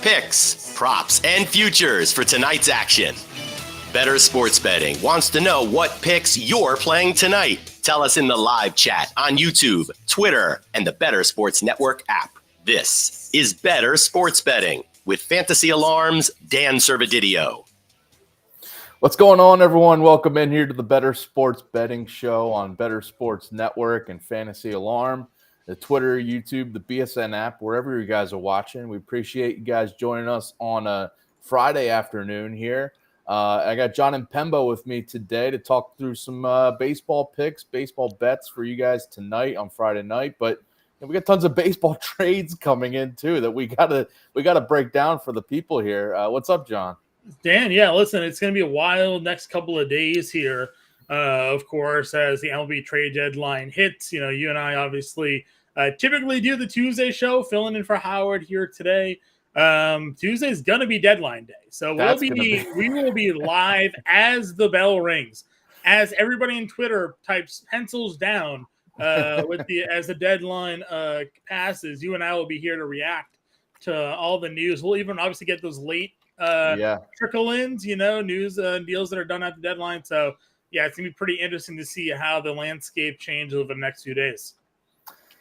picks, props, and futures for tonight's action. Bettor Sports Betting wants to know what picks you're playing tonight. Tell us in the live chat on YouTube, Twitter, and the Bettor Sports Network app. This is Bettor Sports Betting with Fantasy Alarm's Dan Servodidio. What's going on, everyone? Welcome in here to the Bettor Sports Betting Show on Bettor Sports Network and Fantasy Alarm, the Twitter, YouTube, the BSN app, wherever you guys are watching. We appreciate you guys joining us on a Friday afternoon here. I got Jon Impemba with me today to talk through some baseball picks, baseball bets for you guys tonight on Friday night. But we got tons of baseball trades coming in too that we gotta break down for the people here. What's up, John? Dan, yeah, listen, it's going to be a wild next couple of days here. Of course, as the MLB trade deadline hits, you and I obviously typically do the Tuesday show, filling in for Howard here today. Tuesday is going to be deadline day, so we will be live as the bell rings, as everybody on Twitter types pencils down as the deadline passes. You and I will be here to react to all the news. We'll even obviously get those late trickle-ins, news deals that are done at the deadline. So yeah, it's gonna be pretty interesting to see how the landscape changes over the next few days.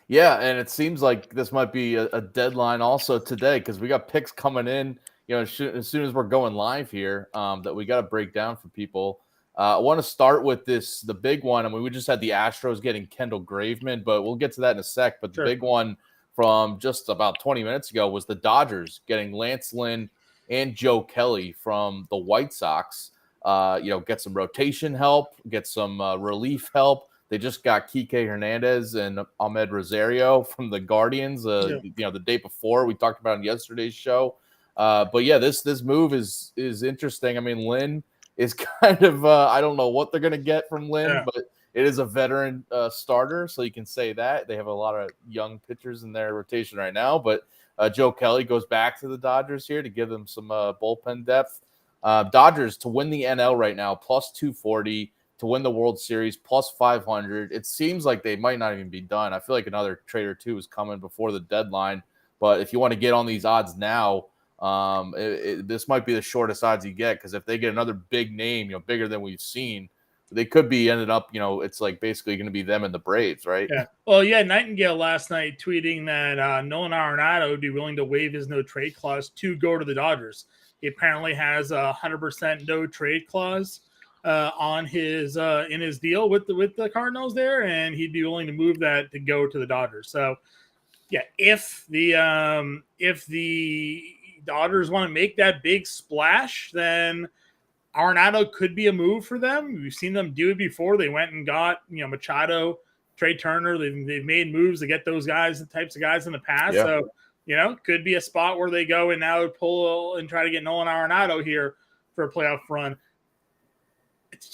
Yeah, and it seems like this might be a deadline also today because we got picks coming in, as soon as we're going live here, that we got to break down for people. I want to start with the big one. I mean, we just had the Astros getting Kendall Graveman, but we'll get to that in a sec. But the big one from just about 20 minutes ago was the Dodgers getting Lance Lynn and Joe Kelly from the White Sox. Get some rotation help, get some relief help. They just got Kike Hernandez and Ahmed Rosario from the Guardians, the day before. We talked about it in yesterday's show. But yeah, this move is interesting. I mean, Lynn is kind of I don't know what they're going to get from Lynn, but it is a veteran starter, so you can say that. They have a lot of young pitchers in their rotation right now, but Joe Kelly goes back to the Dodgers here to give them some bullpen depth. Dodgers to win the NL right now, plus 240. To win the World Series, plus 500. It seems like they might not even be done. I feel like another trade or two is coming before the deadline. But if you want to get on these odds now, this might be the shortest odds you get, because if they get another big name, bigger than we've seen, they could be ended up, it's like basically going to be them and the Braves, right? Yeah. Well, yeah, Nightingale last night tweeting that Nolan Arenado would be willing to waive his no trade clause to go to the Dodgers. He apparently has a 100% no trade clause on his in his deal with the Cardinals there, and he'd be willing to move that to go to the Dodgers. So yeah, if the Dodgers want to make that big splash, then Arenado could be a move for them. We've seen them do it before. They went and got Machado, Trey Turner. They've made moves to get those guys, the types of guys in the past. Yeah. So could be a spot where they go and now pull and try to get Nolan Arenado here for a playoff run.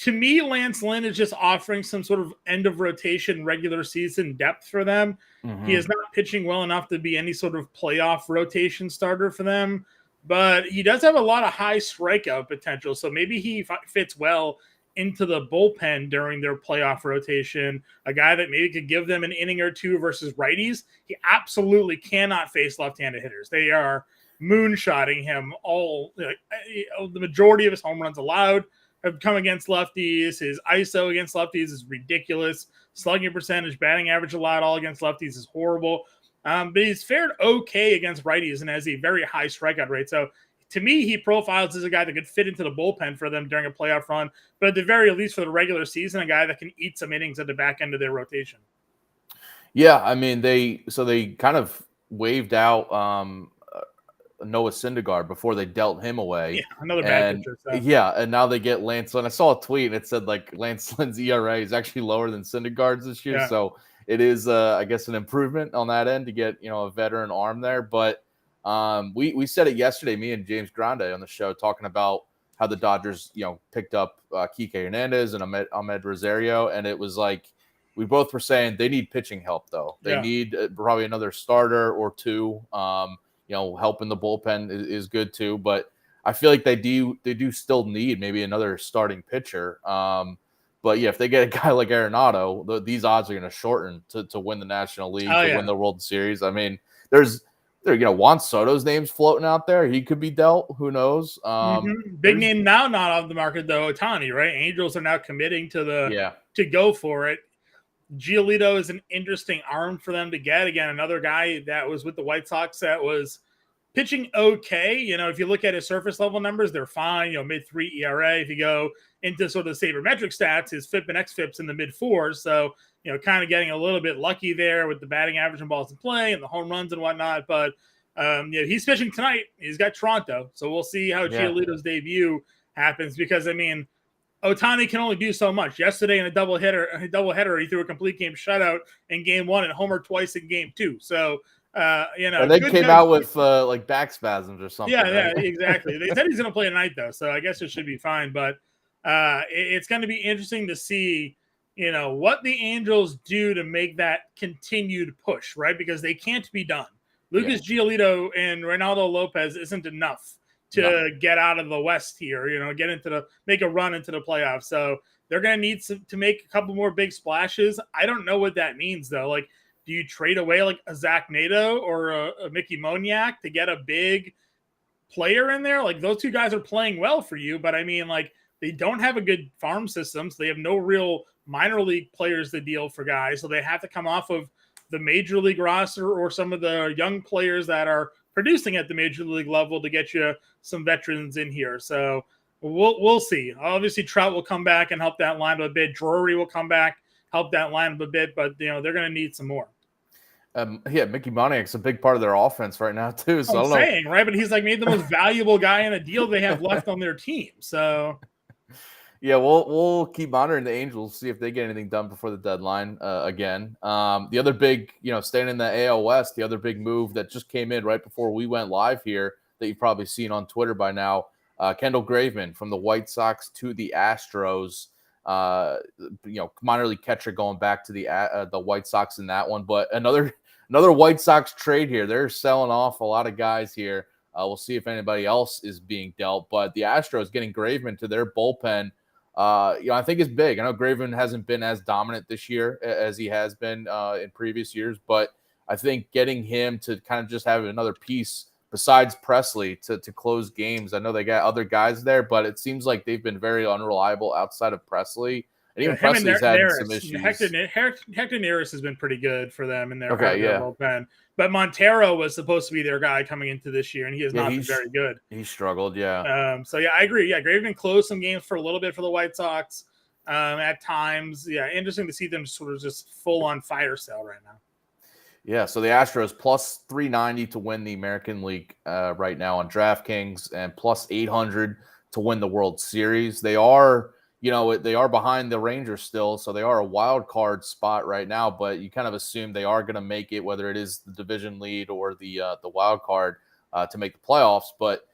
To me, Lance Lynn is just offering some sort of end of rotation, regular season depth for them. Mm-hmm. He is not pitching well enough to be any sort of playoff rotation starter for them, but he does have a lot of high strikeout potential. So maybe he fits well into the bullpen during their playoff rotation. A guy that maybe could give them an inning or two versus righties. He absolutely cannot face left-handed hitters. They are moonshotting him all. The majority of his home runs allowed have come against lefties. His ISO against lefties is ridiculous. Slugging percentage, batting average allowed all against lefties is horrible. But he's fared okay against righties and has a very high strikeout rate. So to me, he profiles as a guy that could fit into the bullpen for them during a playoff run. But at the very least for the regular season, a guy that can eat some innings at the back end of their rotation. Yeah, I mean, they kind of waved out Noah Syndergaard before they dealt him away. Yeah, another bad pitcher. So. Yeah, and now they get Lance Lynn. I saw a tweet and it said like Lance Lynn's ERA is actually lower than Syndergaard's this year. Yeah. So it is, I guess, an improvement on that end to get a veteran arm there. But we said it yesterday, me and James Grande on the show, talking about how the Dodgers picked up Kike Hernandez and Ahmed Rosario, and it was like we both were saying they need pitching help though. They need probably another starter or two. Help in the bullpen is good too, but I feel like they do still need maybe another starting pitcher. But yeah, if they get a guy like Arenado, these odds are going to shorten to win the National League, win the World Series. I mean, There, Juan Soto's name's floating out there. He could be dealt. Who knows? Big name now not on the market though. Ohtani, right? Angels are now committing to go for it. Giolito is an interesting arm for them to get. Again, another guy that was with the White Sox that was pitching okay. If you look at his surface level numbers, they're fine. Mid-3 ERA. If you go into sort of the sabermetric stats, his FIP and xFIP's in the mid-4s. So, kind of getting a little bit lucky there with the batting average and balls in play and the home runs and whatnot. But, he's pitching tonight. He's got Toronto. So we'll see how Giolito's debut happens because, Ohtani can only do so much. Yesterday in a doubleheader, he threw a complete game shutout in game 1 and homered twice in game 2. So, and they came out with like back spasms or something. Yeah, right? exactly. They said he's going to play tonight though, so I guess it should be fine. But it's going to be interesting to see, what the Angels do to make that continued push, right? Because they can't be done. Lucas Giolito and Reynaldo Lopez isn't enough to get out of the West here, make a run into the playoffs. So they're going to need to make a couple more big splashes. I don't know what that means though. Like, do you trade away like a Zach Nato or a Mickey Moniak to get a big player in there? Like, those two guys are playing well for you, but they don't have a good farm system. So they have no real minor league players to deal for guys. So they have to come off of the major league roster or some of the young players that are producing at the major league level to get you some veterans in here. So we'll see. Obviously, Trout will come back and help that lineup a bit. Drury will come back, help that lineup a bit, but they're going to need some more. Mickey Moniak's a big part of their offense right now too. So I'm saying, right? But he's maybe the most valuable guy in a deal they have left on their team. So yeah, we'll keep monitoring the Angels, see if they get anything done before the deadline again. The other big, staying in the AL West, the other big move that just came in right before we went live here that you've probably seen on Twitter by now, Kendall Graveman from the White Sox to the Astros. Minor league catcher going back to the White Sox in that one, but another White Sox trade here. They're selling off a lot of guys here. We'll see if anybody else is being dealt, but the Astros getting Graveman to their bullpen, I think is big. I know Graveman hasn't been as dominant this year as he has been in previous years, but I think getting him to kind of just have another piece besides Presley to close games. I know they got other guys there, but it seems like they've been very unreliable outside of Presley. And even Presley's had some issues. Hector Neris has been pretty good for them in their bullpen. But Montero was supposed to be their guy coming into this year, and he has not been very good. He struggled, I agree. Yeah, Graveman closed some games for a little bit for the White Sox at times. Yeah, interesting to see them sort of just full on fire sale right now. Yeah, so the Astros plus 390 to win the American League right now on DraftKings and plus 800 to win the World Series. They are, they are behind the Rangers still, so they are a wild card spot right now, but you kind of assume they are going to make it, whether it is the division lead or the wild card to make the playoffs. But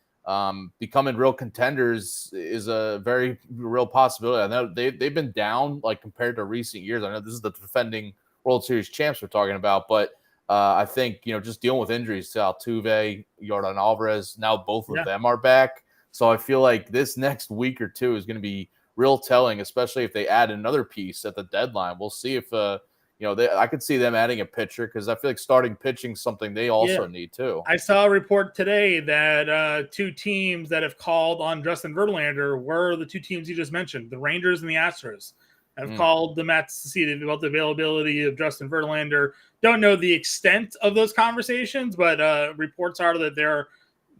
becoming real contenders is a very real possibility. I know they've been down compared to recent years. I know this is the defending World Series champs we're talking about, but I think, just dealing with injuries to Altuve, Yordan Alvarez, now both of them are back. So I feel like this next week or two is going to be real telling, especially if they add another piece at the deadline. We'll see if, I could see them adding a pitcher because I feel like starting pitching is something they also need too. I saw a report today that two teams that have called on Justin Verlander were the two teams you just mentioned, the Rangers and the Astros. I've called the Mets to see about the availability of Justin Verlander. Don't know the extent of those conversations, but reports are that there are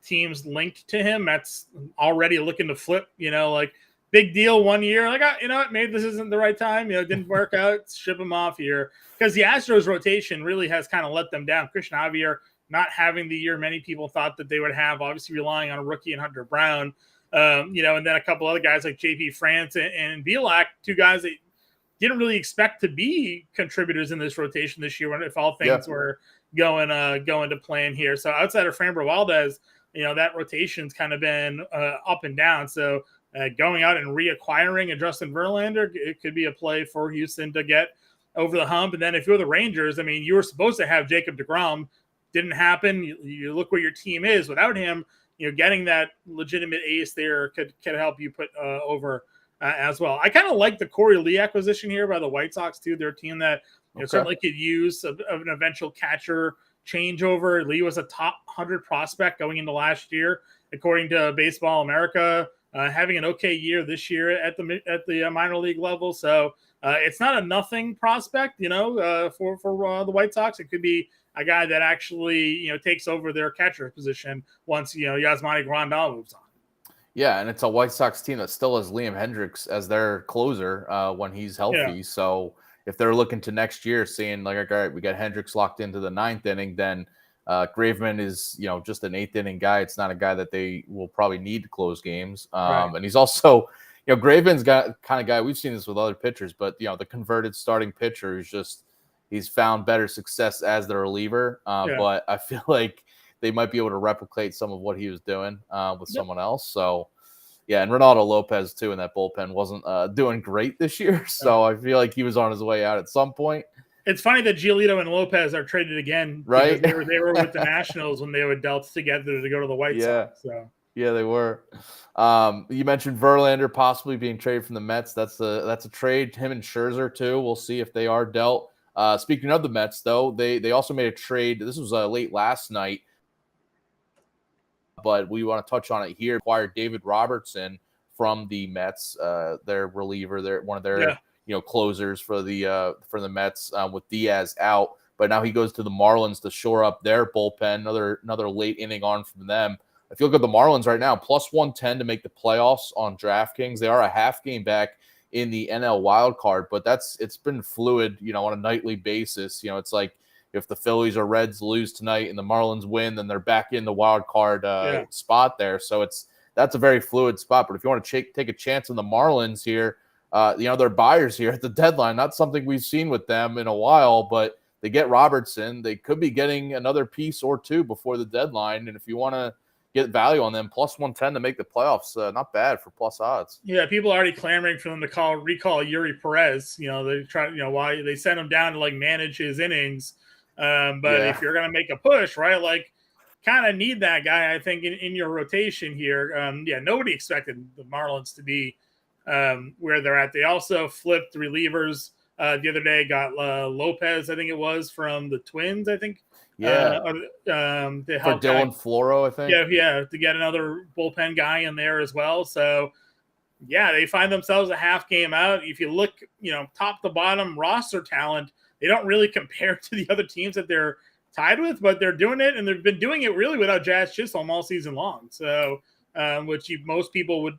teams linked to him. Mets already looking to flip, big deal 1 year. Maybe this isn't the right time. It didn't work out. Ship him off here. Because the Astros rotation really has kind of let them down. Christian Javier not having the year many people thought that they would have, obviously relying on a rookie and Hunter Brown. And then a couple other guys like JP France and Bielak, two guys that didn't really expect to be contributors in this rotation this year if all things were going to plan here. So outside of Framber Valdez, that rotation's kind of been up and down. So going out and reacquiring a Justin Verlander, it could be a play for Houston to get over the hump. And then if you're the Rangers, you were supposed to have Jacob deGrom. Didn't happen. You look where your team is without him. Getting that legitimate ace there could help you put over as well. I kind of like the Corey Lee acquisition here by the White Sox too. They're a team that certainly could use an eventual catcher changeover. Lee was a top 100 prospect going into last year, according to Baseball America. Having an okay year this year at the minor league level, so it's not a nothing prospect, for the White Sox. It could be a guy that actually takes over their catcher position once Yasmani Grandal moves on. Yeah, and it's a White Sox team that still has Liam Hendriks as their closer when he's healthy. Yeah. So if they're looking to next year, seeing like, all right, we got Hendricks locked into the 9th inning, then Graveman is, just an 8th inning guy. It's not a guy that they will probably need to close games. Right. And he's also, Graveman's got kind of guy, we've seen this with other pitchers, but, the converted starting pitcher is he's found better success as the reliever. But I feel like they might be able to replicate some of what he was doing with someone else. So, yeah, and Ronaldo Lopez, too, in that bullpen wasn't doing great this year. So I feel like he was on his way out at some point. It's funny that Giolito and Lopez are traded again. Right. They were with the Nationals when they were dealt together to go to the White Sox. So. Yeah, they were. You mentioned Verlander possibly being traded from the Mets. That's a trade. Him and Scherzer, too. We'll see if they are dealt. Speaking of the Mets, though, they also made a trade. This was late last night, but we want to touch on it here. Acquired David Robertson from the Mets, their reliever, one of their closers for the Mets with Diaz out. But now he goes to the Marlins to shore up their bullpen. Another late inning arm from them. If you look at the Marlins right now, plus 110 to make the playoffs on DraftKings. They are a half game back in the NL wild card, but it's been fluid, on a nightly basis. It's like if the Phillies or Reds lose tonight and the Marlins win, then they're back in the wild card spot there. So that's a very fluid spot. But if you want to take a chance on the Marlins here, they're buyers here at the deadline. Not something we've seen with them in a while, but they get Robertson. They could be getting another piece or two before the deadline. And if you want to get value on them, plus 110 to make the playoffs, not bad for plus odds. Yeah, people are already clamoring for them to recall Yuri Perez. They try, why they sent him down to manage his innings. But if you're going to make a push, right, kind of need that guy, I think, in your rotation here. Nobody expected the Marlins to be where they're at. They also flipped relievers the other day, got Lopez, I think it was, from the Twins, I think. Yeah. To help for Dylan Floro, I think. Yeah, to get another bullpen guy in there as well. So, they find themselves a half game out. If you look, top to bottom roster talent, they don't really compare to the other teams that they're tied with, but they're doing it, and they've been doing it really without Jazz Chisholm all season long. So, which most people would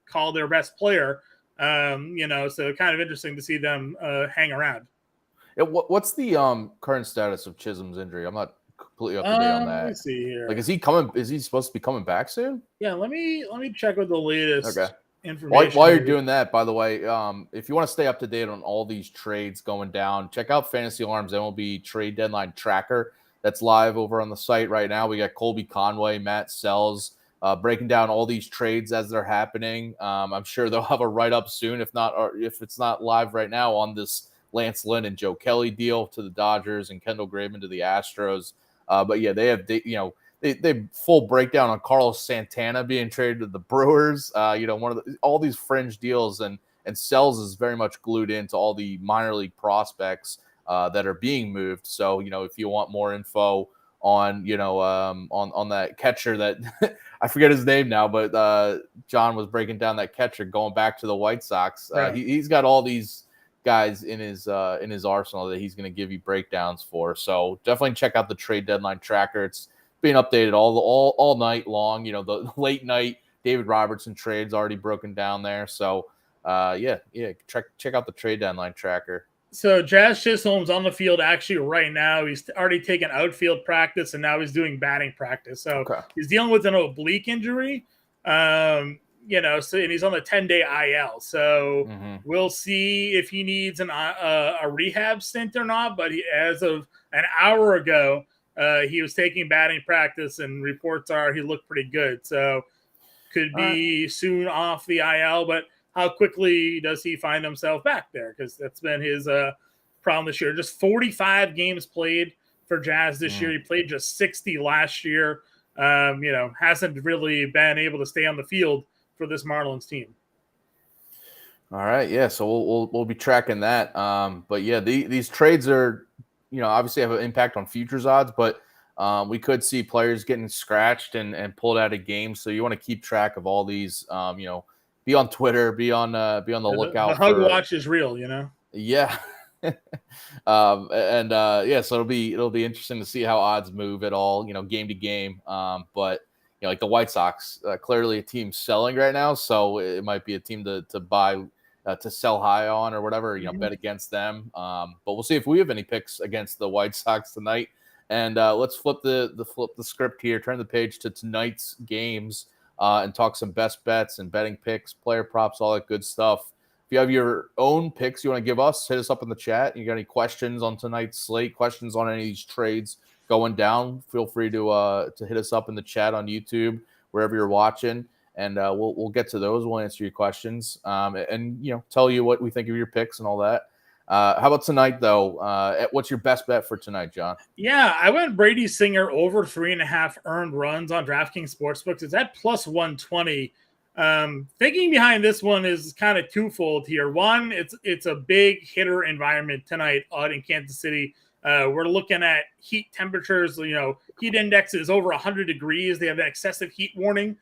call their best player. So kind of interesting to see them hang around. What's the current status of Chisholm's injury? I'm not completely up to date on that. Let me see here. Is he coming? Is he supposed to be coming back soon? Yeah, let me check with the latest. Okay. Information. While you're doing that, by the way, if you want to stay up to date on all these trades going down, check out Fantasy Alarm's MLB trade deadline tracker. That's live over on the site right now. We got Colby Conway, Matt Sells, breaking down all these trades as they're happening. I'm sure they'll have a write-up soon, if it's not live right now, on this Lance Lynn and Joe Kelly deal to the Dodgers and Kendall Graveman to the Astros. But yeah, they have they full breakdown on Carlos Santana being traded to the Brewers. One of all these fringe deals, and Sells is very much glued into all the minor league prospects that are being moved. So if you want more info on on that catcher that I forget his name now, but John was breaking down that catcher going back to the White Sox. Right. He's got all these guys in his arsenal that he's going to give you breakdowns for. So definitely check out the trade deadline tracker. It's being updated all night long. The late night David Robertson trade's already broken down there. So check out the trade deadline tracker. So Jazz Chisholm's on the field actually right now. He's already taken outfield practice, and now he's doing batting practice. So He's dealing with an oblique injury. And he's on the 10-day IL. So we'll see if he needs a rehab stint or not. But as of an hour ago, he was taking batting practice, and reports are he looked pretty good. So could be soon off the IL, but how quickly does he find himself back there? Because that's been his problem this year. Just 45 games played for Jazz this year. He played just 60 last year. Hasn't really been able to stay on the field for this Marlins team. All right, yeah. So we'll be tracking that. But yeah, these trades are obviously have an impact on futures odds, but we could see players getting scratched and pulled out of games. So you want to keep track of all these, be on Twitter, be on the lookout. The hug watch is real, Yeah. So it'll be interesting to see how odds move at all, game to game. But like the White Sox, clearly a team selling right now, so it might be a team to buy, to sell high on or whatever, bet against them. But we'll see if we have any picks against the White Sox tonight. And let's flip the script here, turn the page to tonight's games, and talk some best bets and betting picks, player props, all that good stuff. If you have your own picks you want to give us, hit us up in the chat. You got any questions on tonight's slate, questions on any of these trades going down, feel free to hit us up in the chat on YouTube, wherever you're watching, and we'll get to those. We'll answer your questions, and tell you what we think of your picks and all that. How about tonight, though? What's your best bet for tonight, John? Yeah, I went Brady Singer over 3.5 earned runs on DraftKings Sportsbooks. It's at plus 120. Thinking behind this one is kind of twofold here. One, it's a big hitter environment tonight out in Kansas City. We're looking at heat temperatures. Heat index is over 100 degrees. They have an excessive heat warning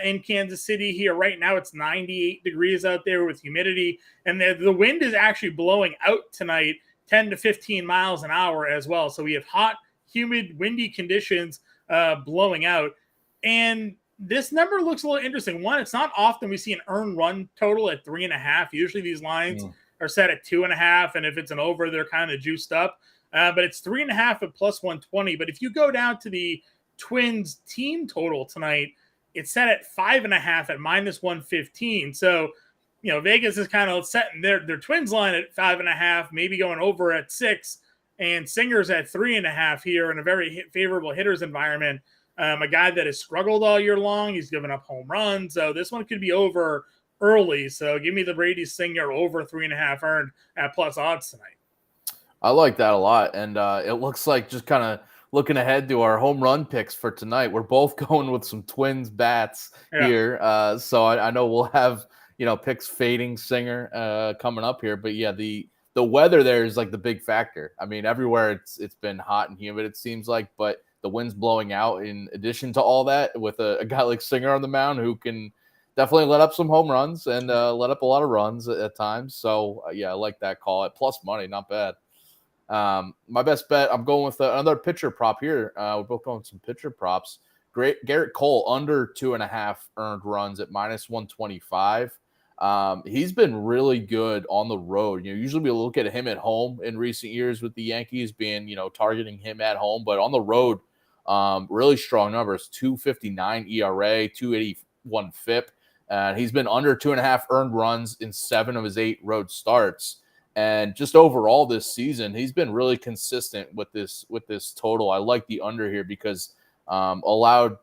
in Kansas City here. Right now, it's 98 degrees out there with humidity. And the wind is actually blowing out tonight 10 to 15 miles an hour as well. So we have hot, humid, windy conditions blowing out. And this number looks a little interesting. One, it's not often we see an earned run total at 3.5. Usually these lines are set at 2.5. And if it's an over, they're kind of juiced up. But it's 3.5 at plus 120. But if you go down to the Twins team total tonight, it's set at 5.5 at minus 115. So, Vegas is kind of setting their Twins line at 5.5, maybe going over at 6, and Singer's at 3.5 here in a very favorable hitters environment. A guy that has struggled all year long. He's given up home runs. So this one could be over early. So give me the Brady Singer over 3.5 earned at plus odds tonight. I like that a lot. And it looks like, just kind of looking ahead to our home run picks for tonight, we're both going with some Twins bats here. So I know we'll have, picks fading Singer coming up here. But yeah, the weather there is like the big factor. I mean, everywhere it's been hot and humid, it seems like, but the wind's blowing out in addition to all that, with a guy like Singer on the mound who can definitely let up some home runs and let up a lot of runs at times. So I like that call at plus money. Not bad. My best bet, I'm going with another pitcher prop here. We're both going with some pitcher props. Garrett Cole under 2.5 earned runs at minus 125. He's been really good on the road. Usually we look at him at home in recent years with the Yankees being, targeting him at home, but on the road, really strong numbers, 2.59 ERA, 2.81 FIP. And he's been under 2.5 earned runs in 7 of his 8 road starts. And just overall this season, he's been really consistent with this total. I like the under here because allowed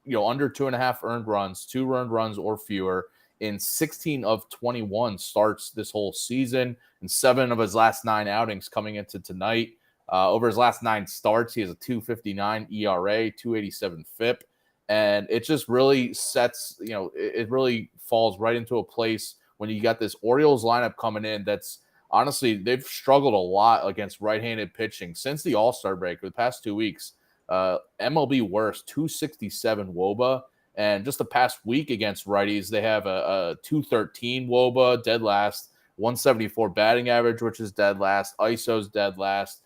under 2.5 earned runs, 2 earned runs or fewer in 16 of 21 starts this whole season, and 7 of his last 9 outings coming into tonight. Over his last 9 starts, he has a 2.59 ERA, 2.87 FIP, and it just really sets, it really falls right into a place when you got this Orioles lineup coming in that's, honestly, they've struggled a lot against right-handed pitching since the All-Star break for the past 2 weeks. MLB worst, 267 WOBA. And just the past week against righties, they have a 213 WOBA, dead last, 174 batting average, which is dead last. ISO's dead last.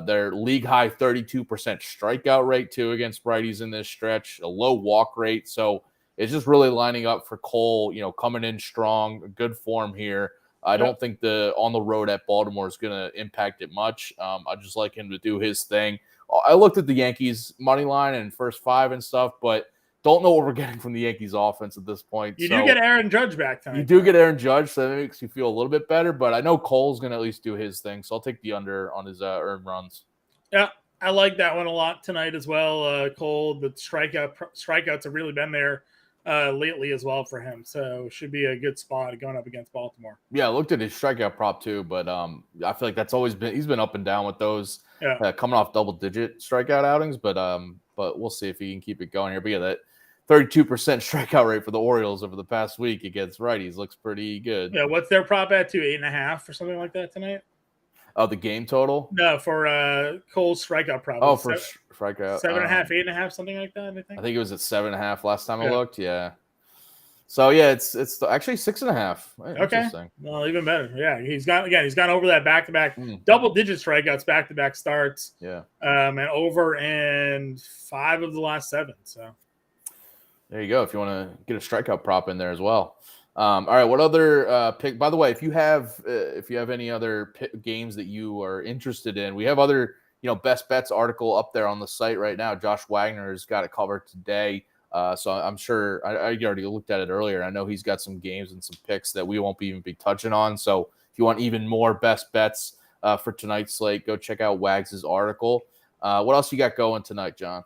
Their league-high 32% strikeout rate, too, against righties in this stretch, a low walk rate. So it's just really lining up for Cole, coming in strong, good form here. I don't think the on the road at Baltimore is going to impact it much. I just like him to do his thing. I looked at the Yankees money line and first 5 and stuff, but don't know what we're getting from the Yankees offense at this point. You do get Aaron Judge back tonight. You do get Aaron Judge, so that makes you feel a little bit better. But I know Cole's going to at least do his thing, so I'll take the under on his earned runs. Yeah, I like that one a lot tonight as well. Cole, the strikeouts have really been there lately as well for him, so should be a good spot going up against Baltimore. Yeah, I looked at his strikeout prop too, but I feel like that's always been, he's been up and down with those coming off double-digit strikeout outings, but we'll see if he can keep it going here. But yeah, that 32% strikeout rate for the Orioles over the past week against righties looks pretty good. Yeah, what's their prop at? 8.5 or something like that tonight? Oh, the game total? No, for Cole's strikeout probably. Oh, for strikeout. 7.5, 8.5, something like that, I think. I think it was at 7.5 last time I Yeah. looked. Yeah. So yeah, it's actually 6.5. Okay. Interesting. Well, even better. Yeah, he's gone over that back-to-back Mm. double-digit strikeouts, back-to-back starts. Yeah. And over in 5 of the last 7. So there you go. If you want to get a strikeout prop in there as well. All right. What other pick? By the way, if you have any other games that you are interested in, we have other best bets article up there on the site right now. Josh Wagner's got it covered today. So I'm sure I already looked at it earlier. I know he's got some games and some picks that we won't even be touching on. So if you want even more best bets for tonight's slate, go check out Wags' article. What else you got going tonight, John?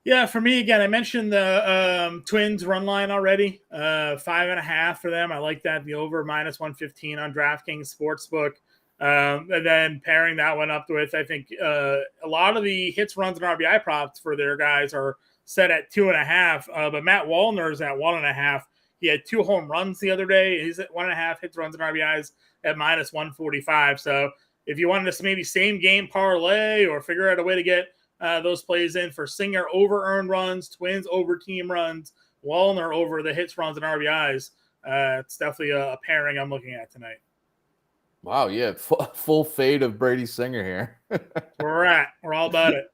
Yeah, for me, again, I mentioned the Twins run line already. 5.5 for them. I like that. The over -115 on DraftKings Sportsbook. And then pairing that one up with, I think a lot of the hits, runs, and RBI props for their guys are set at 2.5. But Matt Wallner's at 1.5. He had 2 home runs the other day. He's at 1.5 hits, runs, and RBIs at -145. So if you wanted to maybe same game parlay or figure out a way to get those plays in for Singer over earned runs, Twins over team runs, Wallner over the hits, runs, and RBIs, it's definitely a pairing I'm looking at tonight. Wow, yeah, full fade of Brady Singer here. Where we're at. We're all about it.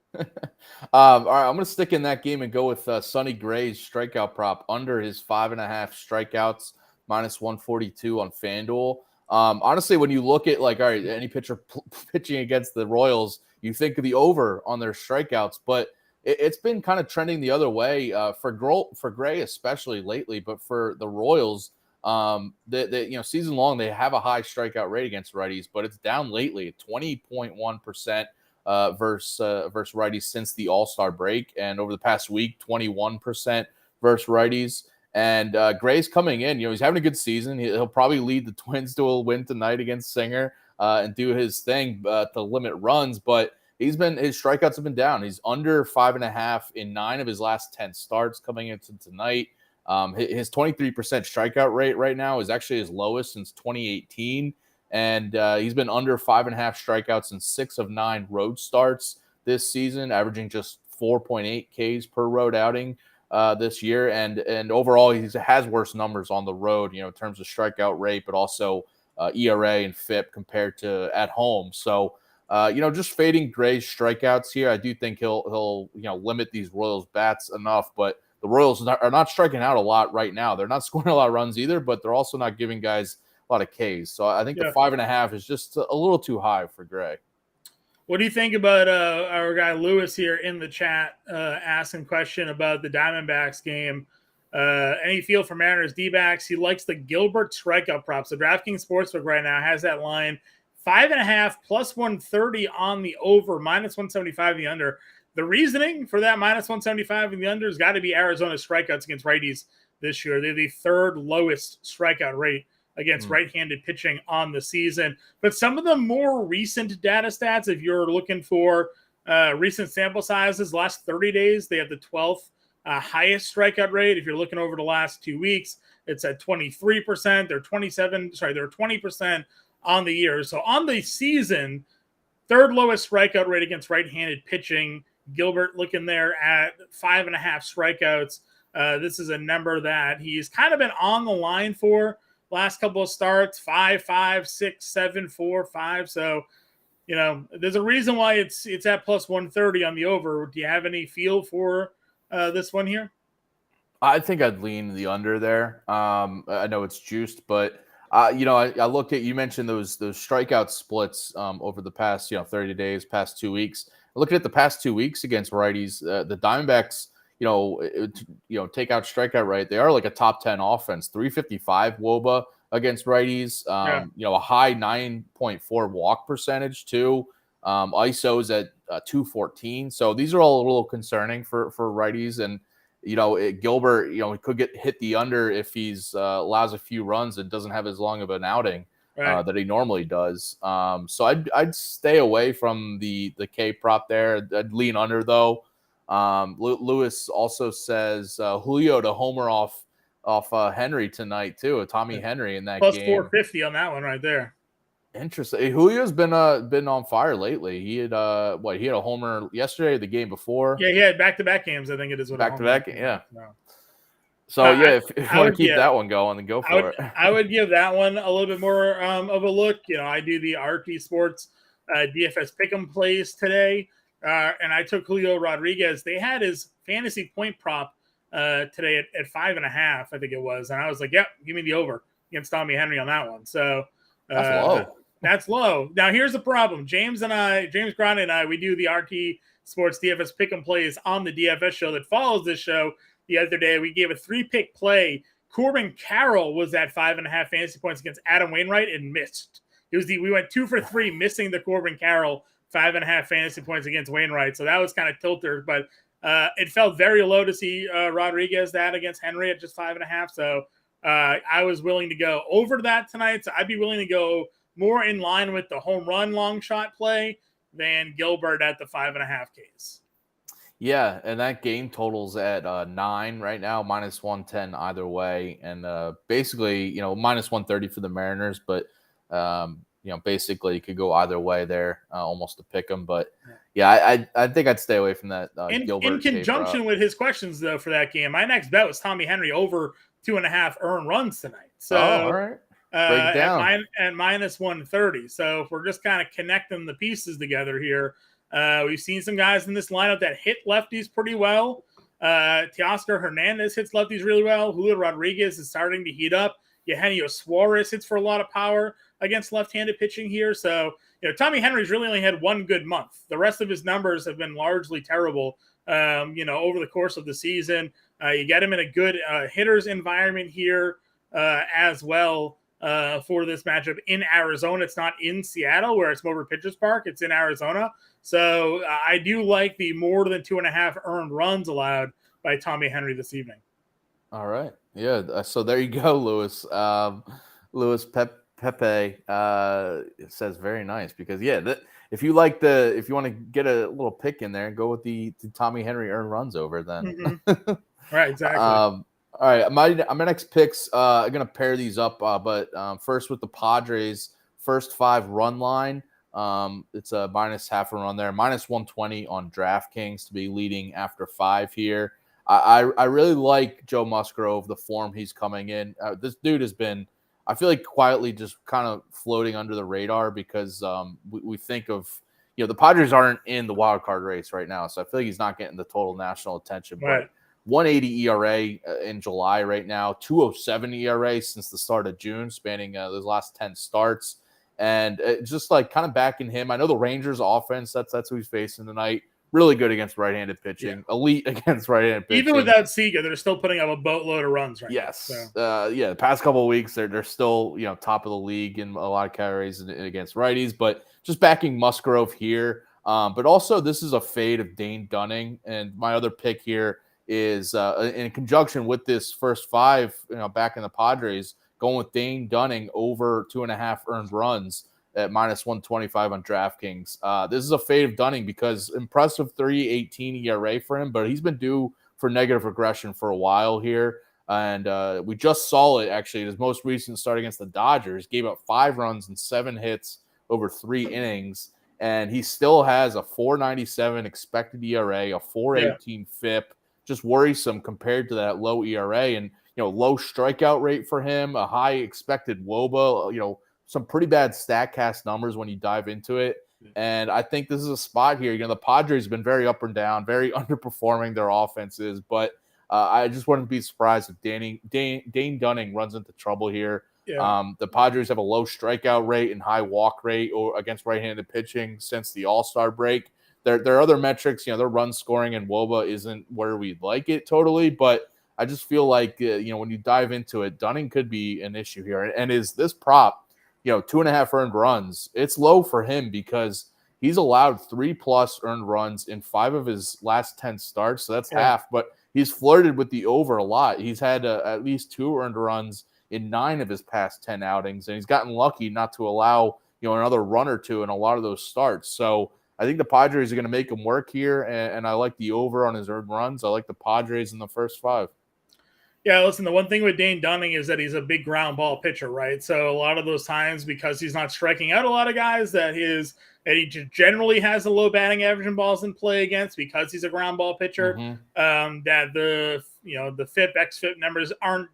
All right, I'm going to stick in that game and go with Sonny Gray's strikeout prop under his 5.5 strikeouts, -142 on FanDuel. Honestly, when you look at all right, any pitcher pitching against the Royals, you think of the over on their strikeouts, but it's been kind of trending the other way for Gray, especially lately. But for the Royals, season long they have a high strikeout rate against righties, but it's down lately at 20.1% versus righties since the All-Star break, and over the past week, 21% versus righties. And Gray's coming in. He's having a good season. He'll probably lead the Twins to a win tonight against Singer and do his thing to limit runs. But his strikeouts have been down. He's under 5.5 in 9 of his last 10 starts coming into tonight. His 23% strikeout rate right now is actually his lowest since 2018. And he's been under 5.5 strikeouts in 6 of 9 road starts this season, averaging just 4.8 Ks per road outing this year. And overall, he has worse numbers on the road, in terms of strikeout rate, but also ERA and FIP compared to at home. So, just fading Gray's strikeouts here. I do think he'll limit these Royals bats enough, but the Royals are not striking out a lot right now. They're not scoring a lot of runs either, but they're also not giving guys a lot of Ks. So I think the 5.5 is just a little too high for Gray. What do you think about our guy Lewis here in the chat asking question about the Diamondbacks game? Any feel for Mariners D-backs? He likes the Gilbert strikeout props. The DraftKings Sportsbook right now has that line 5.5 +130 on the over, -175 the under. The reasoning for that -175 in the under has got to be Arizona's strikeouts against righties this year. They're the 3rd lowest strikeout rate against right-handed pitching on the season. But some of the more recent data stats, if you're looking for recent sample sizes, last 30 days, they have the 12th highest strikeout rate. If you're looking over the last 2 weeks, it's at 23%. They're 20% on the year. So on the season, 3rd lowest strikeout rate against right-handed pitching. Gilbert looking there at 5.5 strikeouts. This is a number that he's kind of been on the line for last couple of starts, 5, 5, 6, 7, 4, 5. So, there's a reason why it's at +130 on the over. Do you have any feel for this one here? I think I'd lean the under there. I know it's juiced, but I looked at, you mentioned those strikeout splits over the past 30 days, past 2 weeks. Looking at the past 2 weeks against righties, the Diamondbacks, take out strikeout rate, they are like a top 10 offense. 355 WOBA against righties. A high 9.4 walk percentage too. ISO's at 214. So these are all a little concerning for righties. And Gilbert, he could hit the under if he's allows a few runs and doesn't have as long of an outing that he normally does. So I'd stay away from the K prop there. I'd lean under though. Lewis also says Julio to homer off Henry tonight too. Tommy Henry in that Plus game. 450 on that one right there. Interesting. Julio's been on fire lately. He had he had a homer yesterday, the game before. Yeah, he had back-to-back games. I think it is what back-to-back. Yeah. No. So if you want to keep that one going, then go for it. I would give that one a little bit more of a look. I do the RT Sports DFS Pick'em plays today, and I took Julio Rodriguez. They had his fantasy point prop today at 5.5, I think it was, and I was like, "Yep, give me the over against Tommy Henry on that one." So that's low. That's low. Now here's the problem: James Grande and I, we do the RT Sports DFS Pick'em plays on the DFS show that follows this show. The other day, we gave a 3-pick play. Corbin Carroll was at 5.5 fantasy points against Adam Wainwright and missed. We went 2 for 3, missing the Corbin Carroll 5.5 fantasy points against Wainwright. So that was kind of tilted, but it felt very low to see Rodriguez that against Henry at just 5.5. So I was willing to go over that tonight. So I'd be willing to go more in line with the home run long shot play than Gilbert at the 5.5 Ks. Yeah, and that game totals at 9 right now, minus 110 either way, and basically, minus 130 for the Mariners, but basically you could go either way there, almost to pick them. But yeah, I think I'd stay away from that. Gilbert in conjunction with his questions though for that game, my next bet was Tommy Henry over 2.5 earned runs tonight. So all right. Break it down. At minus 130. So if we're just kind of connecting the pieces together here. We've seen some guys in this lineup that hit lefties pretty well. Teoscar Hernandez hits lefties really well. Julio Rodriguez is starting to heat up. Eugenio Suarez hits for a lot of power against left-handed pitching here. So, Tommy Henry's really only had one good month. The rest of his numbers have been largely terrible, over the course of the season. You get him in a good hitter's environment here as well. For this matchup in Arizona. It's not in Seattle where it's Motor Pitchers Park. It's in Arizona. So I do like the more than 2.5 earned runs allowed by Tommy Henry this evening. All right. Yeah. So there you go, Louis. Louis Pepe says very nice because if you want to get a little pick in there and go with the Tommy Henry earned runs over, then Right, exactly. All right, my next picks, I'm going to pair these up, but first with the Padres, first 5 run line. It's a minus half a run there, minus 120 on DraftKings to be leading after 5 here. I really like Joe Musgrove, the form he's coming in. This dude has been, I feel like, quietly just kind of floating under the radar because we think of, the Padres aren't in the wild card race right now, so I feel like he's not getting the total national attention. Right. But 180 ERA in July right now, 207 ERA since the start of June, spanning those last 10 starts. And just like kind of backing him. I know the Rangers offense, that's who he's facing tonight. Really good against right-handed pitching. Yeah. Elite against right-handed pitching. Even without Seager, they're still putting up a boatload of runs right now. So. The past couple of weeks, they're still, top of the league in a lot of carries against righties. But just backing Musgrove here. But also, this is a fade of Dane Dunning. And my other pick here is in conjunction with this first 5, back in the Padres, going with Dane Dunning over 2.5 earned runs at minus 125 on DraftKings. This is a fade of Dunning because impressive 3.18 ERA for him, but he's been due for negative regression for a while here. And we just saw it actually. His most recent start against the Dodgers gave up 5 runs and 7 hits over 3 innings. And he still has a 4.97 expected ERA, a 4.18 FIP. Just worrisome compared to that low ERA and, low strikeout rate for him, a high expected WOBA, some pretty bad StatCast numbers when you dive into it. And I think this is a spot here. The Padres have been very up and down, very underperforming their offenses, but I just wouldn't be surprised if Dane Dunning runs into trouble here. Yeah. The Padres have a low strikeout rate and high walk rate against right-handed pitching since the All-Star break. Their other metrics, their run scoring and WOBA isn't where we'd like it totally, but I just feel like, when you dive into it, Dunning could be an issue here. And is this prop, 2.5 earned runs, it's low for him because he's allowed 3+ earned runs in 5 of his last 10 starts. So that's half, but he's flirted with the over a lot. He's had at least 2 earned runs in 9 of his past 10 outings, and he's gotten lucky not to allow, another run or 2 in a lot of those starts. So I think the Padres are going to make him work here, and I like the over on his earned runs. I like the Padres in the first 5. Yeah, listen, the one thing with Dane Dunning is that he's a big ground ball pitcher, right? So a lot of those times, because he's not striking out a lot of guys, that he generally has a low batting average in balls in play against, because he's a ground ball pitcher. That the FIP, XFIP numbers aren't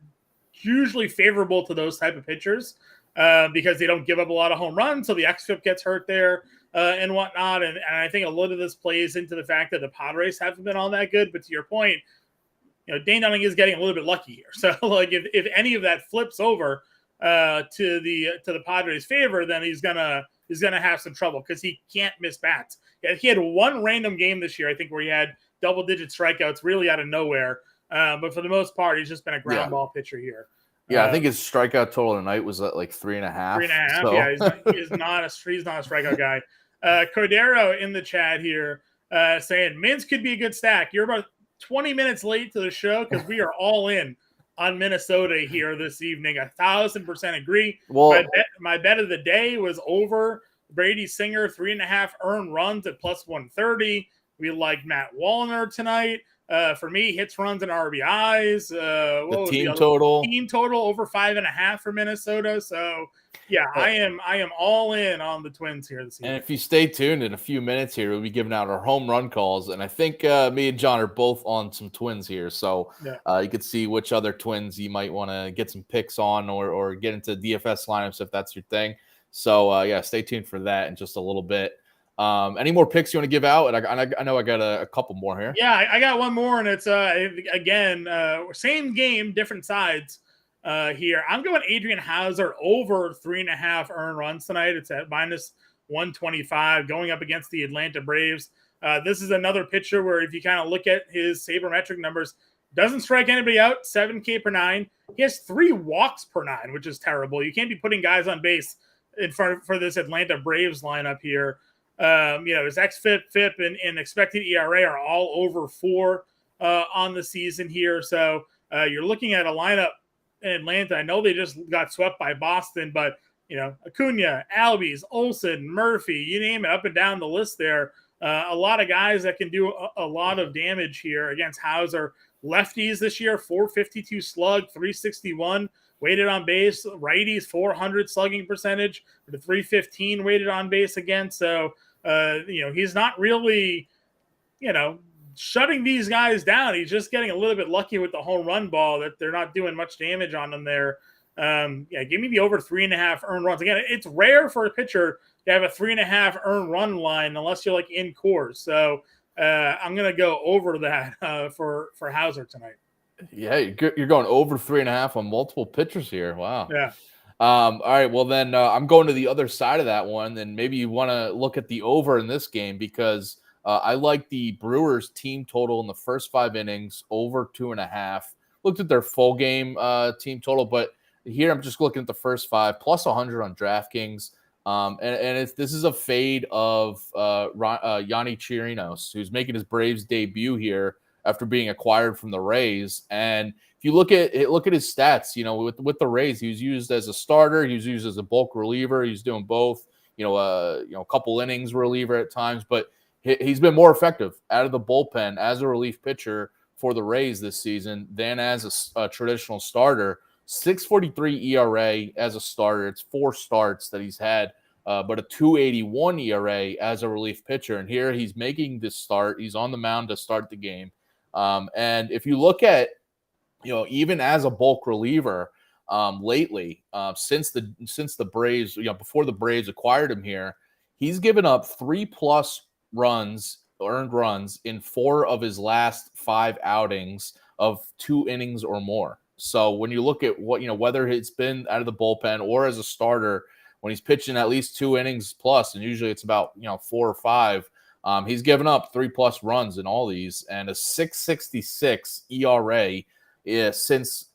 usually favorable to those type of pitchers because they don't give up a lot of home runs, so the XFIP gets hurt there and whatnot. And I think a lot of this plays into the fact that the Padres haven't been all that good. But to your point, Dane Dunning is getting a little bit lucky here. So, like, if any of that flips over to the Padres' favor, then he's gonna have some trouble because he can't miss bats. Yeah, he had one random game this year, I think, where he had double-digit strikeouts really out of nowhere. But for the most part, he's just been a ground ball pitcher here. Yeah, I think his strikeout total tonight was at like 3.5. 3.5. So. Yeah, he's not a strikeout guy. Cordero in the chat here saying Mins could be a good stack. You're about 20 minutes late to the show because we are all in on Minnesota here this evening. 1,000% agree. Well, my bet of the day was over Brady Singer 3.5 earned runs at plus 130. We like Matt Wallner tonight. For me, hits, runs, and RBIs. The team total over 5.5 for Minnesota. So yeah, I am all in on the Twins here this evening. And if you stay tuned in a few minutes here, we'll be giving out our home run calls. And I think me and John are both on some Twins here. So you could see which other Twins you might want to get some picks on or get into DFS lineups if that's your thing. So yeah, stay tuned for that in just a little bit. Any more picks you want to give out? And I know I got a couple more here. Yeah, I got one more, and it's again same game, different sides here. I'm going Adrian Hauser over 3.5 earned runs tonight. It's at minus 125 going up against the Atlanta Braves. This is another pitcher where if you kind of look at his sabermetric numbers, doesn't strike anybody out, 7K per 9. He has 3 walks per 9, which is terrible. You can't be putting guys on base in front for this Atlanta Braves lineup here. His XFIP, FIP, and expected ERA are all over 4 on the season here. So you're looking at a lineup in Atlanta. I know they just got swept by Boston, but Acuna, Albies, Olsen, Murphy, you name it, up and down the list there. A lot of guys that can do a lot of damage here against Hauser. Lefties this year, 452 slug, 361 weighted on base. Righties, 400 slugging percentage, with a 315 weighted on base again. So, he's not really, shutting these guys down. He's just getting a little bit lucky with the home run ball that they're not doing much damage on them there. Give me the over 3.5 earned runs. Again, it's rare for a pitcher to have a 3.5 earned run line unless you're like in course. So I'm going to go over that for Hauser tonight. Yeah, you're going over 3.5 on multiple pitchers here. Wow. Yeah. All right. Well, then I'm going to the other side of that one. And maybe you want to look at the over in this game because I like the Brewers team total in the first 5 innings over 2.5. Looked at their full game team total, but here I'm just looking at the first 5 plus 100 on DraftKings. And this is a fade of Yanni Chirinos, who's making his Braves debut here after being acquired from the Rays. And if you look at his stats, with the Rays, he was used as a starter, he was used as a bulk reliever, he's doing both, a couple innings reliever at times, but he's been more effective out of the bullpen as a relief pitcher for the Rays this season than as a traditional starter. 6.43 ERA as a starter. It's 4 starts that he's had, but a 2.81 ERA as a relief pitcher. And here he's making this start. He's on the mound to start the game. And if you look at, even as a bulk reliever lately, since the Braves, before the Braves acquired him here, he's given up 3+ earned runs in 4 of his last 5 outings of 2 innings or more. So when you look at whether it's been out of the bullpen or as a starter, when he's pitching at least 2 innings plus, and usually it's about 4 or 5, he's given up 3+ runs in all these, and a 6.66 ERA since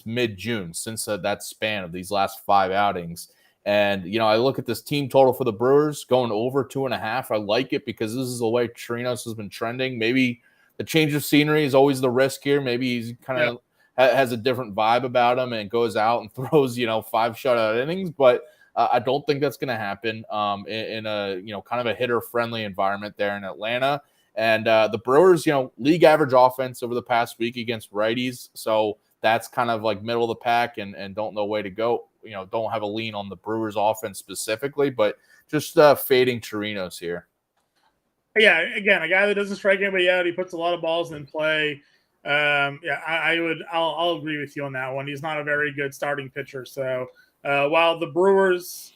mid-June, since that span of these last 5 outings. And I look at this team total for the Brewers going over 2.5. I like it because this is the way Chirinos has been trending. Maybe the change of scenery is always the risk here. Maybe he's kind of has a different vibe about him and goes out and throws 5 shutout innings, but I don't think that's going to happen in a kind of a hitter friendly environment there in Atlanta. And the Brewers, league average offense over the past week against righties. So that's kind of like middle of the pack and don't know way to go. Don't have a lean on the Brewers offense specifically, but just fading Chirinos here. Yeah, again, a guy that doesn't strike anybody out. He puts a lot of balls in play. I'll agree with you on that one. He's not a very good starting pitcher. So while the Brewers,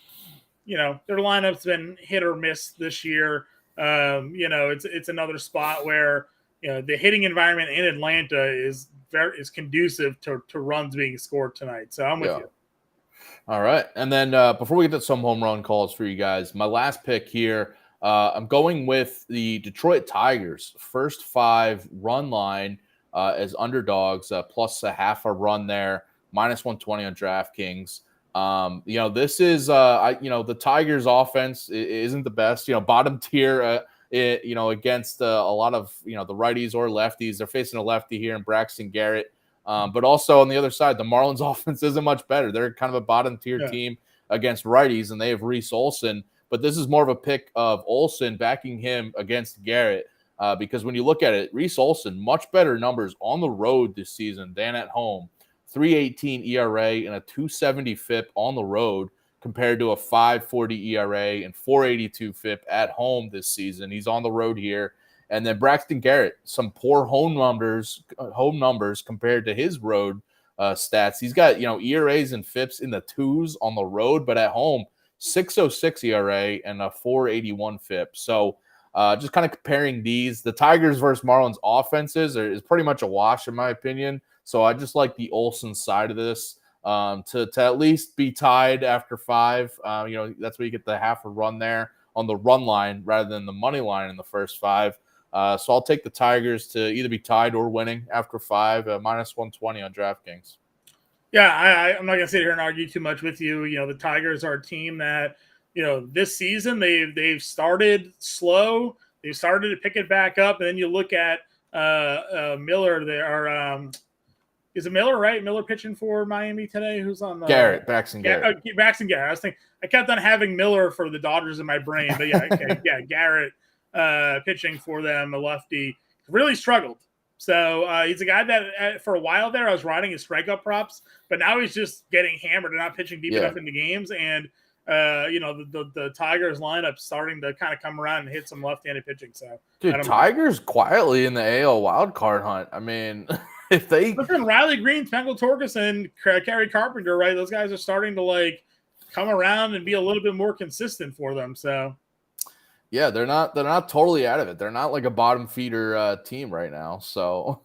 their lineup's been hit or miss this year, it's another spot where the hitting environment in Atlanta is conducive to runs being scored tonight. So I'm with you. All right, and then before we get to some home run calls for you guys, my last pick here. I'm going with the Detroit Tigers first 5 run line as underdogs, plus a half a run there, minus 120 on DraftKings. This is the Tigers offense isn't the best, bottom tier, against a lot of, the righties or lefties. They're facing a lefty here in Braxton Garrett. But also on the other side, the Marlins offense isn't much better. They're kind of a bottom tier team against righties, and they have Reese Olson. But this is more of a pick of Olson backing him against Garrett because when you look at it, Reese Olson, much better numbers on the road this season than at home. 3.18 ERA and a 2.70 FIP on the road compared to a 5.40 ERA and 4.82 FIP at home this season. He's on the road here. And then Braxton Garrett, some poor home numbers compared to his road stats. He's got, ERAs and FIPs in the 2s on the road, but at home, 6.06 ERA and a 4.81 FIP. So just kind of comparing these, the Tigers versus Marlins offenses is pretty much a wash in my opinion. So I just like the Olsen side of this to at least be tied after 5. That's where you get the half a run there on the run line rather than the money line in the first 5. So I'll take the Tigers to either be tied or winning after 5, minus 120 on DraftKings. Yeah, I'm not going to sit here and argue too much with you. The Tigers are a team that, this season they've started slow. They've started to pick it back up. And then you look at Miller there. Is it Miller, right? Miller pitching for Miami today? Who's on the Garrett, Braxton Garrett. Braxton Garrett. I kept on having Miller for the Dodgers in my brain. But Garrett pitching for them, a lefty, really struggled. So he's a guy that for a while there I was riding his strikeout props, but now he's just getting hammered and not pitching deep enough into games. And the Tigers lineup starting to kind of come around and hit some left-handed pitching. So dude, Tigers quietly in the AL wild card hunt. I mean, if they listen, Riley Green, Spengle Torkelson, Kerry Carpenter, right? Those guys are starting to come around and be a little bit more consistent for them. So. Yeah, they're not totally out of it. They're not like a bottom feeder team right now. So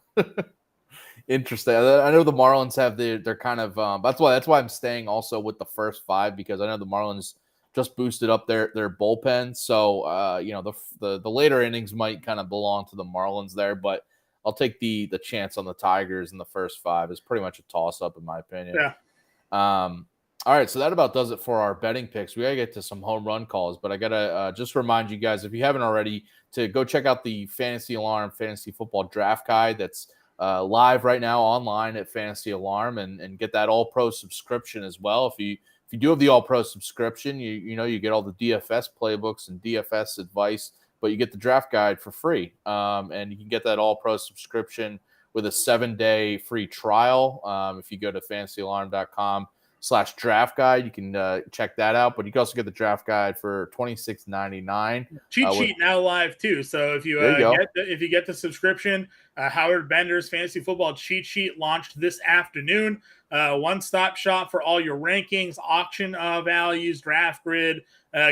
interesting. I know the Marlins have they're kind of that's why I'm staying also with the first 5 because I know the Marlins just boosted up their bullpen. So the later innings might kind of belong to the Marlins there, but I'll take the chance on the Tigers in the first 5. Is pretty much a toss up in my opinion. Yeah. All right, so that about does it for our betting picks. We got to get to some home run calls, but I got to just remind you guys, if you haven't already, to go check out the Fantasy Alarm Fantasy Football Draft Guide that's live right now online at Fantasy Alarm and get that All-Pro subscription as well. If you do have the All-Pro subscription, you get all the DFS playbooks and DFS advice, but you get the draft guide for free. And you can get that All-Pro subscription with a 7-day free trial. If you go to fantasyalarm.com/draft guide, you can check that out, but you can also get the draft guide for $26.99. Cheat sheet now live too. So if you get the subscription, Howard Bender's fantasy football cheat sheet launched this afternoon. One-stop shop for all your rankings, auction values, draft grid,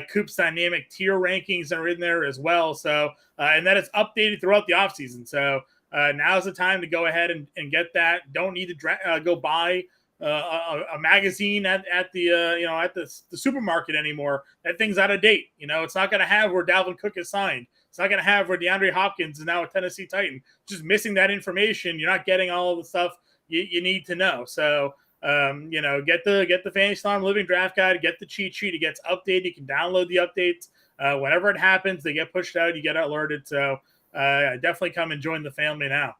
Coop's dynamic tier rankings are in there as well. So and that is updated throughout the offseason. So now's the time to go ahead and get that. Don't need to go buy a magazine at the supermarket anymore. That thing's out of date. It's not going to have where Dalvin Cook is signed. It's not going to have where DeAndre Hopkins is now a Tennessee Titan. Just missing that information. You're not getting all of the stuff you need to know. So, get the Fantasy Alarm Living Draft Guide, get the cheat sheet. It gets updated. You can download the updates. Whenever it happens, they get pushed out. You get alerted. So definitely come and join the family now.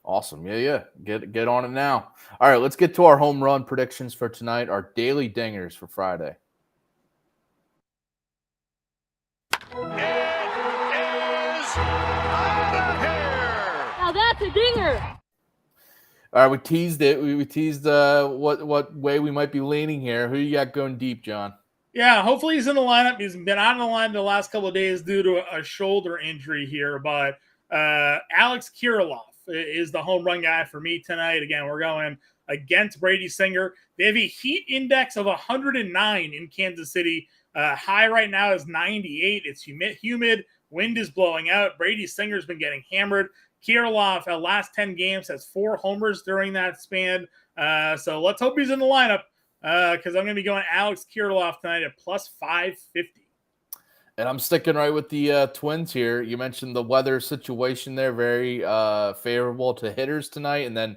Awesome. Yeah. Get on it now. All right, let's get to our home run predictions for tonight, our daily dingers for Friday. It is That's a dinger. All right, we teased it. We teased what way we might be leaning here. Who you got going deep, John? Yeah, hopefully he's in the lineup. He's been out of the line the last couple of days due to a shoulder injury here, but Alex Kirilloff is the home run guy for me tonight. Again, we're going against Brady Singer. They have a heat index of 109 in Kansas City. High right now is 98. It's humid. Wind is blowing out. Brady Singer's been getting hammered. Kirilloff, last 10 games, has 4 homers during that span. So let's hope he's in the lineup because I'm going to be going Alex Kirilloff tonight at plus 550. And I'm sticking right with the Twins here. You mentioned the weather situation there, very favorable to hitters tonight. And then,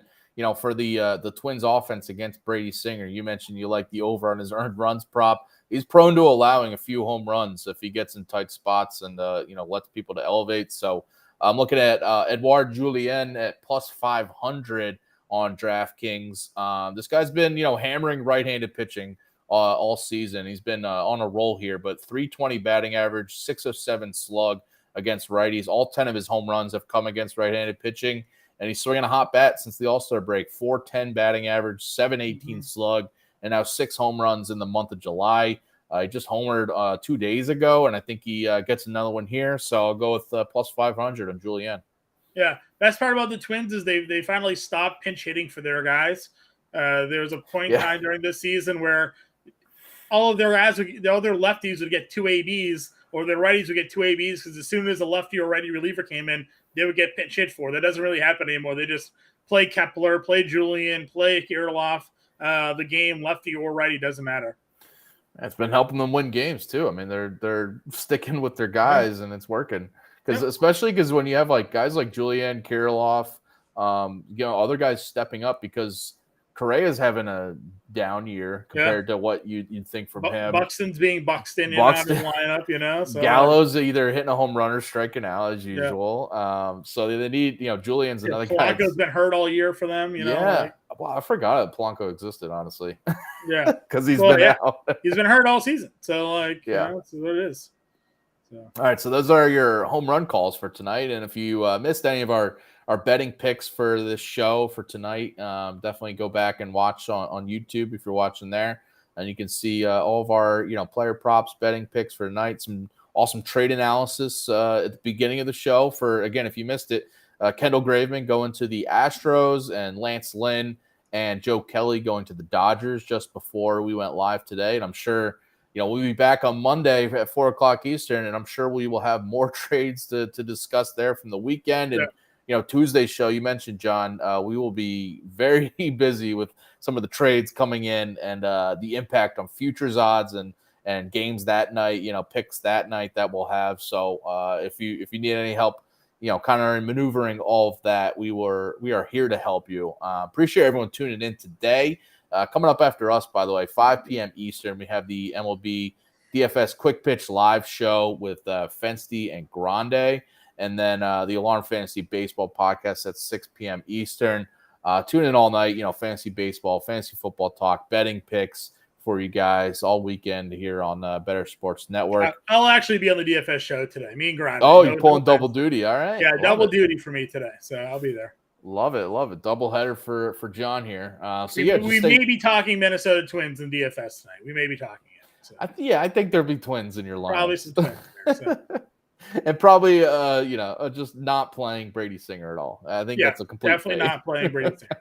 for the Twins offense against Brady Singer, you mentioned you like the over on his earned runs prop. He's prone to allowing a few home runs if he gets in tight spots and, lets people to elevate. So I'm looking at Edouard Julien at plus 500 on DraftKings. This guy's been, hammering right-handed pitching all season. He's been on a roll here, but 320 batting average, 607 slug against righties. All 10 of his home runs have come against right-handed pitching, and he's swinging a hot bat since the All-Star break. 410 batting average, 718 slug, and now 6 home runs in the month of July. He just homered 2 days ago, and I think he gets another one here. So I'll go with plus 500 on Julien. Yeah, best part about the Twins is they finally stopped pinch hitting for their guys. There was a point in time during this season where all of their guys, all their lefties would get 2 ABs, or their righties would get 2 ABs because as soon as a lefty or righty reliever came in, they would get pinch hit for. That doesn't really happen anymore. They just play Kepler, play Julien, play Kirilloff. The game, lefty or righty, doesn't matter. It's been helping them win games too. I mean, they're sticking with their guys, and it's working. Especially because when you have guys like Julien, Kirilloff, other guys stepping up because Correa's having a down year compared to what you'd think from him. Buxton's being Buxton in out of the lineup, So Gallo's either hitting a home run or striking out as usual. So they need, Julian's another guy. Polanco's been hurt all year for them, Well, I forgot that Polanco existed, honestly. Yeah. Because he's been out. He's been hurt all season. So, that's what it is. So. All right, so those are your home run calls for tonight. And if you missed any of our betting picks for this show for tonight, definitely go back and watch on YouTube if you're watching there. And you can see all of our, player props, betting picks for tonight, some awesome trade analysis at the beginning of the show for, again, if you missed it, Kendall Graveman going to the Astros and Lance Lynn and Joe Kelly going to the Dodgers just before we went live today. And I'm sure, we'll be back on Monday at 4 o'clock Eastern, and I'm sure we will have more trades to discuss there from the weekend. And, Tuesday's show, you mentioned, John, we will be very busy with some of the trades coming in and the impact on futures odds and games that night, picks that night that we'll have. So if you need any help, kind of maneuvering all of that, we are here to help you. Appreciate everyone tuning in today. Coming up after us, by the way, 5 p.m. Eastern, we have the MLB DFS Quick Pitch live show with Fensty and Grande, and then the Alarm Fantasy Baseball podcast at 6 p.m. Eastern. Tune in all night, fantasy baseball, fantasy football talk, betting picks for you guys all weekend here on Bettor Sports Network. I'll actually be on the DFS show today. Me and Grande. Oh, you're pulling double duty. All right. Yeah, double duty for me today. So I'll be there. Love it. Double header for John here. We may be talking Minnesota Twins in DFS tonight. We may be talking it. So. I think there'll be Twins in your line. Probably some Twins there, so. And probably, just not playing Brady Singer at all. I think that's a complete definitely not playing Brady Singer.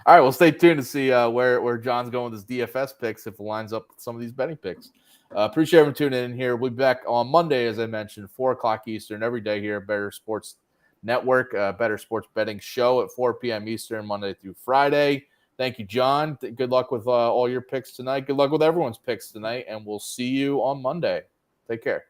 All right, well, stay tuned to see where John's going with his DFS picks if it lines up with some of these betting picks. Appreciate everyone tuning in here. We'll be back on Monday, as I mentioned, 4 o'clock Eastern every day here at Bettor Sports Network, Bettor Sports Betting show at 4 p.m. Eastern, Monday through Friday. Thank you, John. Good luck with all your picks tonight. Good luck with everyone's picks tonight, and we'll see you on Monday. Take care.